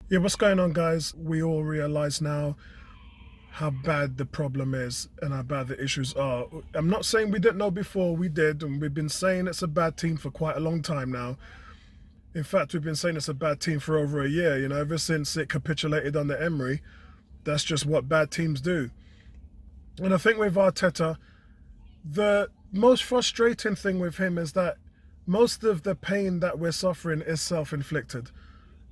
Yeah, what's going on, guys? We all realize now how bad the problem is and how bad the issues are. I'm not saying we didn't know before, we did, and we've been saying it's a bad team for quite a long time now. In fact, we've been saying it's a bad team for over a year, ever since it capitulated under Emery. That's just what bad teams do. And I think with Arteta, the most frustrating thing with him is that most of the pain that we're suffering is self-inflicted.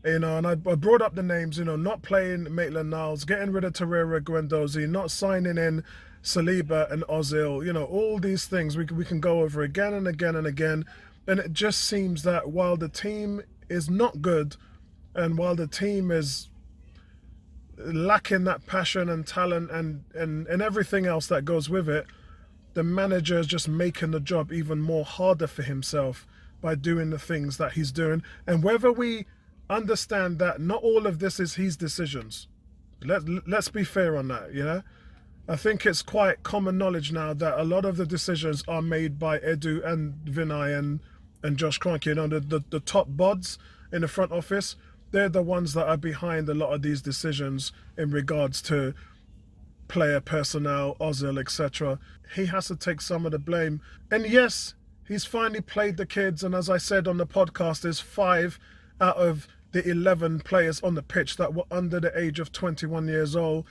And I brought up the names, not playing Maitland-Niles, getting rid of Torreira, Guendouzi, not signing in Saliba and Ozil, all these things we can go over again and again and again. And it just seems that while the team is not good and while the team is lacking that passion and talent and everything else that goes with it, the manager is just making the job even more harder for himself by doing the things that he's doing. And whether we understand that not all of this is his decisions, let's be fair on that. I think it's quite common knowledge now that a lot of the decisions are made by Edu and Vinay and Josh Kroenke. The top bods in the front office, they're the ones that are behind a lot of these decisions in regards to player personnel, Ozil, etc. He has to take some of the blame. And yes, he's finally played the kids, and as I said on the podcast, there's 5 out of the 11 players on the pitch that were under the age of 21 years old.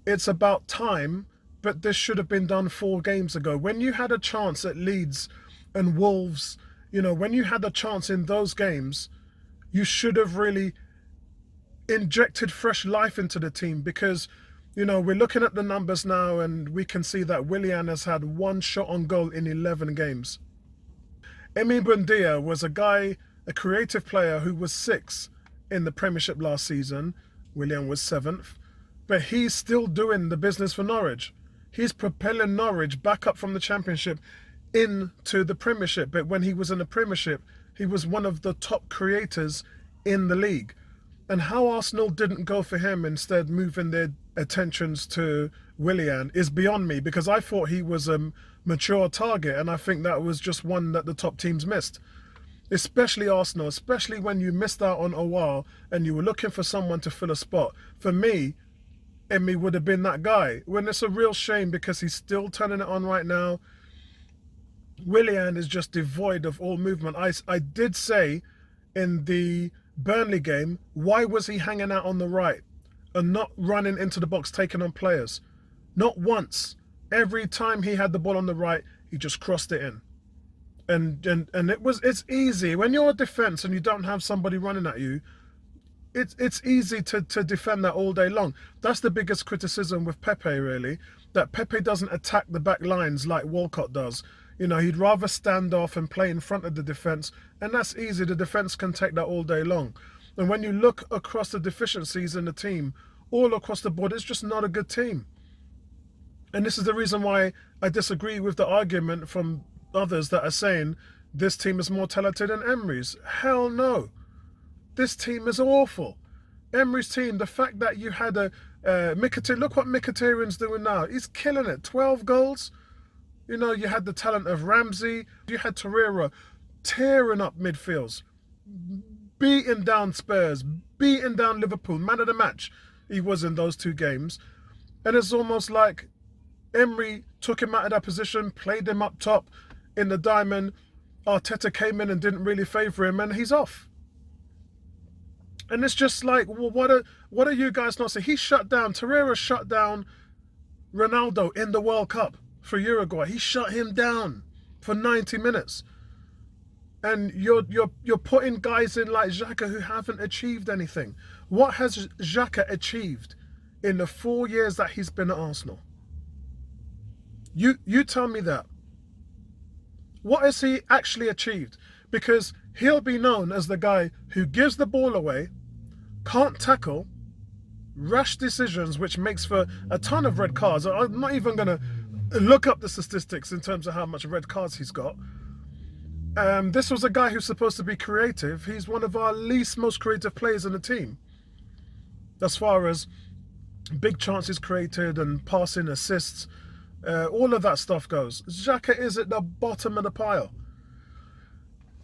It's about time, but this should have been done 4 games ago. When you had a chance at Leeds and Wolves, when you had a chance in those games, you should have really injected fresh life into the team, because we're looking at the numbers now and we can see that Willian has had 1 shot on goal in 11 games. Emi Buendia was a creative player who was 6th in the Premiership last season. Willian was 7th. But he's still doing the business for Norwich. He's propelling Norwich back up from the Championship into the Premiership. But when he was in the Premiership, he was one of the top creators in the league. And how Arsenal didn't go for him, instead moving their attentions to Willian, is beyond me, because I thought he was a mature target, and I think that was just one that the top teams missed. Especially Arsenal, especially when you missed out on Awar and you were looking for someone to fill a spot. For me, Emmy would have been that guy. When it's a real shame because he's still turning it on right now. Willian is just devoid of all movement. I did say in the Burnley game, why was he hanging out on the right and not running into the box, taking on players? Not once. Every time he had the ball on the right, he just crossed it in. And it's easy. When you're a defense and you don't have somebody running at you, it's easy to defend that all day long. That's the biggest criticism with Pepe, really, that Pepe doesn't attack the back lines like Walcott does. He'd rather stand off and play in front of the defence, and that's easy. The defence can take that all day long. And when you look across the deficiencies in the team, all across the board, it's just not a good team. And this is the reason why I disagree with the argument from others that are saying this team is more talented than Emery's. Hell no. This team is awful. Emery's team, the fact that you had a Mkhitaryan, look what Mkhitaryan's doing now. He's killing it. 12 goals. You had the talent of Ramsey. You had Torreira tearing up midfields, beating down Spurs, beating down Liverpool. Man of the match he was in those 2 games. And it's almost like Emery took him out of that position, played him up top in the diamond. Arteta came in and didn't really favour him, and he's off. And it's just like, well, what are you guys not saying? He shut down, Torreira shut down Ronaldo in the World Cup for Uruguay. He shut him down for 90 minutes. And you're putting guys in like Xhaka who haven't achieved anything. What has Xhaka achieved in the 4 years that he's been at Arsenal? You tell me that. What has he actually achieved? Because he'll be known as the guy who gives the ball away, can't tackle, rash decisions, which makes for a ton of red cards. I'm not even going to look up the statistics in terms of how much red cards he's got. This was a guy who's supposed to be creative. He's one of our least most creative players in the team, as far as big chances created and passing, assists, all of that stuff goes. Xhaka is at the bottom of the pile.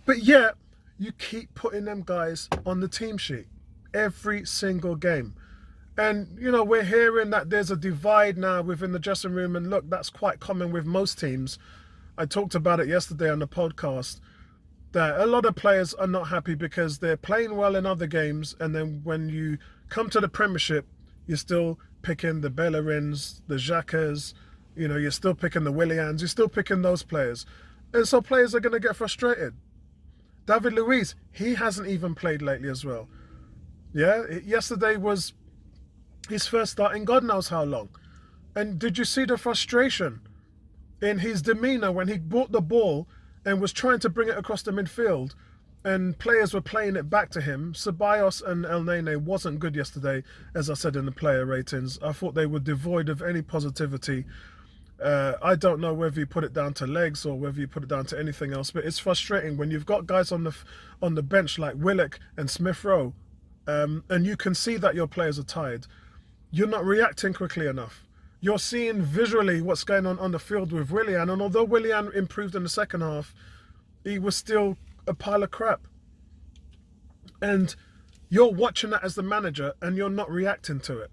But yet, you keep putting them guys on the team sheet. every single game. And, you know, we're hearing that there's a divide now within the dressing room. And look, that's quite common with most teams. I talked about it yesterday on the podcast, that a lot of players are not happy because they're playing well in other games. And then when you come to the Premiership, you're still picking the Bellerins, the Xhakas, you know, you're still picking the Willians, you're still picking those players. And so players are going to get frustrated. David Luiz, he hasn't even played lately as well. Yeah, yesterday was his first start in God knows how long. And did you see the frustration in his demeanour when he brought the ball and was trying to bring it across the midfield and players were playing it back to him? Ceballos and El Nene wasn't good yesterday, as I said in the player ratings. I thought they were devoid of any positivity. I don't know whether you put it down to legs or whether you put it down to anything else, but it's frustrating when you've got guys on the bench like Willock and Smith Rowe, and you can see that your players are tired. You're not reacting quickly enough. You're seeing visually what's going on the field with Willian, and although Willian improved in the second half, he was still a pile of crap. And you're watching that as the manager and you're not reacting to it.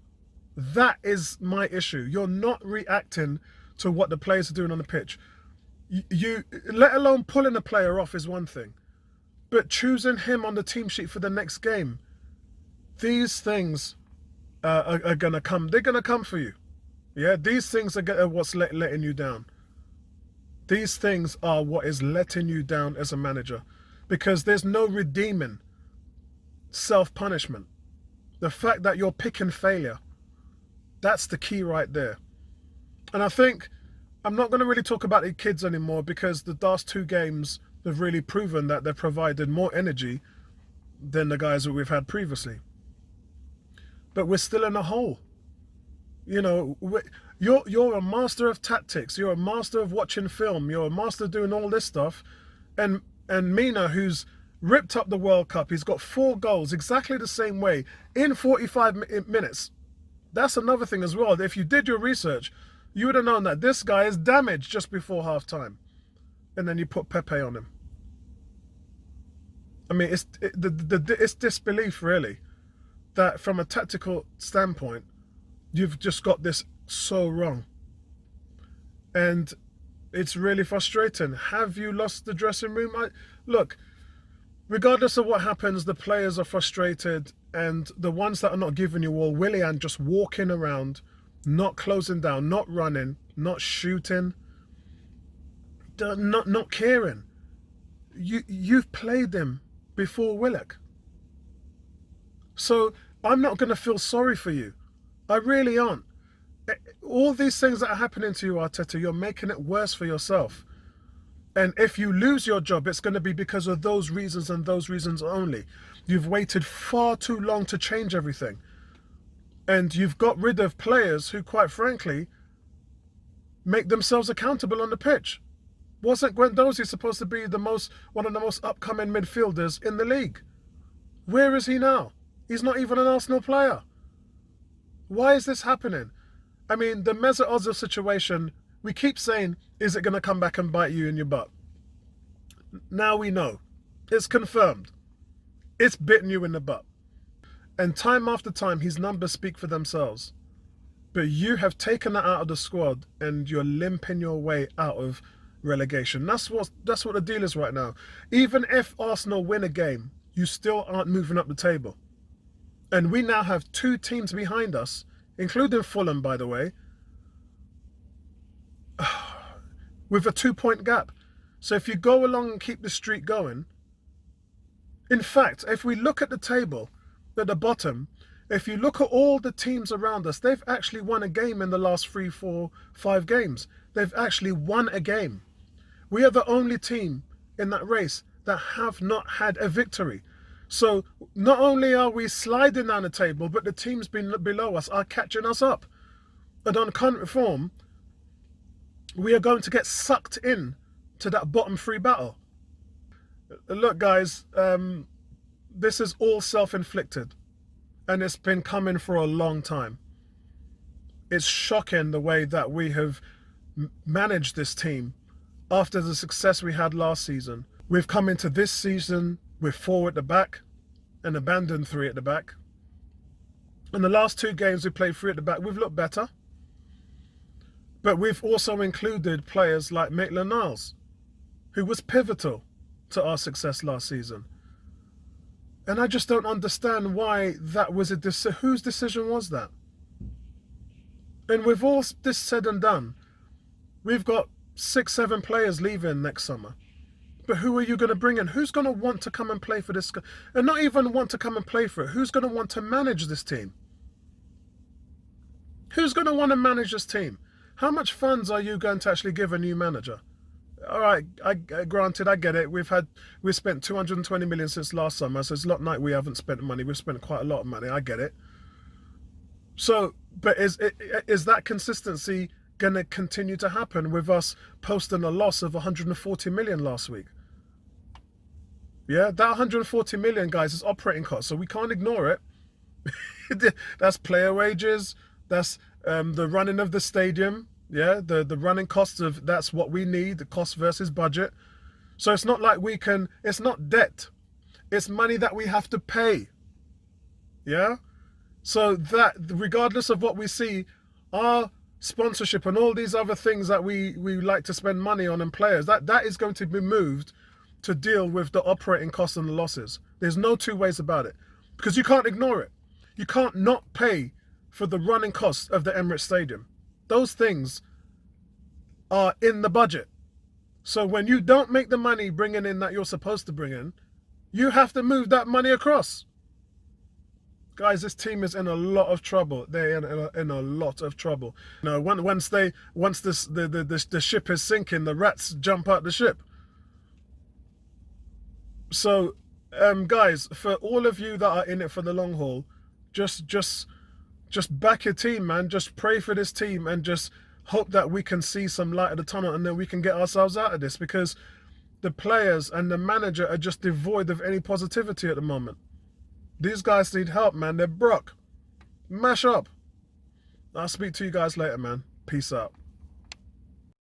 That is my issue. You're not reacting to what the players are doing on the pitch. You let alone pulling a player off is one thing, but choosing him on the team sheet for the next game, these things are going to come. They're going to come for you. Yeah, these things are what's letting you down. These things are what is letting you down as a manager, because there's no redeeming self-punishment. The fact that you're picking failure, that's the key right there. And I think I'm not going to really talk about the kids anymore, because the last two games have really proven that they've provided more energy than the guys that we've had previously. But we're still in a hole. You know, you're a master of tactics. You're a master of watching film. You're a master of doing all this stuff. And Mina, who's ripped up the World Cup, he's got 4 goals exactly the same way in 45 minutes. That's another thing as well. If you did your research, you would have known that this guy is damaged just before half-time. And then you put Pepe on him. I mean, it's disbelief, really, that from a tactical standpoint, you've just got this so wrong. And it's really frustrating. Have you lost the dressing room? Look, regardless of what happens, the players are frustrated, and the ones that are not giving you all, Willian just walking around, not closing down, not running, not shooting, not caring. You've played them before Willock. So I'm not going to feel sorry for you. I really aren't. All these things that are happening to you, Arteta, you're making it worse for yourself. And if you lose your job, it's going to be because of those reasons and those reasons only. You've waited far too long to change everything. And you've got rid of players who, quite frankly, make themselves accountable on the pitch. Wasn't Guendouzi supposed to be one of the most upcoming midfielders in the league? Where is he now? He's not even an Arsenal player. Why is this happening? I mean, the Mesut Ozil situation, we keep saying, is it going to come back and bite you in your butt? Now we know. It's confirmed. It's bitten you in the butt. And time after time, his numbers speak for themselves. But you have taken that out of the squad and you're limping your way out of relegation. That's what the deal is right now. Even if Arsenal win a game, you still aren't moving up the table. And we now have 2 teams behind us, including Fulham, by the way, with a 2-point gap. So if you go along and keep the streak going, in fact, if we look at the table at the bottom, if you look at all the teams around us, they've actually won a game in the last 3, 4, 5 games. They've actually won a game. We are the only team in that race that have not had a victory. So not only are we sliding down the table, but the teams below us are catching us up. And on current form, we are going to get sucked in to that bottom 3 battle. Look, guys, this is all self-inflicted, and it's been coming for a long time. It's shocking the way that we have managed this team after the success we had last season. We've come into this season with 4 at the back and abandoned 3 at the back. In the last 2 games we played 3 at the back, we've looked better. But we've also included players like Maitland-Niles, who was pivotal to our success last season. And I just don't understand why that was whose decision was that? And with all this said and done, we've got 6, 7 players leaving next summer. But who are you going to bring in? Who's going to want to come and play for this? And not even want to come and play for it. Who's going to want to manage this team? Who's going to want to manage this team? How much funds are you going to actually give a new manager? All right, granted, I get it. We've spent 220 million since last summer, so it's not like we haven't spent money. We've spent quite a lot of money. I get it. So, but is that consistency going to continue to happen with us posting a loss of 140 million last week? Yeah, that 140 million, guys, is operating costs, so we can't ignore it. That's player wages. That's the running of the stadium. Yeah, the running costs of, that's what we need, the cost versus budget. So it's not like we can, it's not debt. It's money that we have to pay. Yeah? So that, regardless of what we see, our sponsorship and all these other things that we like to spend money on and players, that is going to be moved to deal with the operating costs and the losses. There's no 2 ways about it. Because you can't ignore it. You can't not pay for the running costs of the Emirates Stadium. Those things are in the budget. So when you don't make the money bringing in that you're supposed to bring in, you have to move that money across. Guys, this team is in a lot of trouble. They're in a lot of trouble. You know, once the ship is sinking, the rats jump out the ship. So, guys, for all of you that are in it for the long haul, just back your team, man. Just pray for this team and just hope that we can see some light at the tunnel and then we can get ourselves out of this, because the players and the manager are just devoid of any positivity at the moment. These guys need help, man. They're broke. Mash up. I'll speak to you guys later, man. Peace out.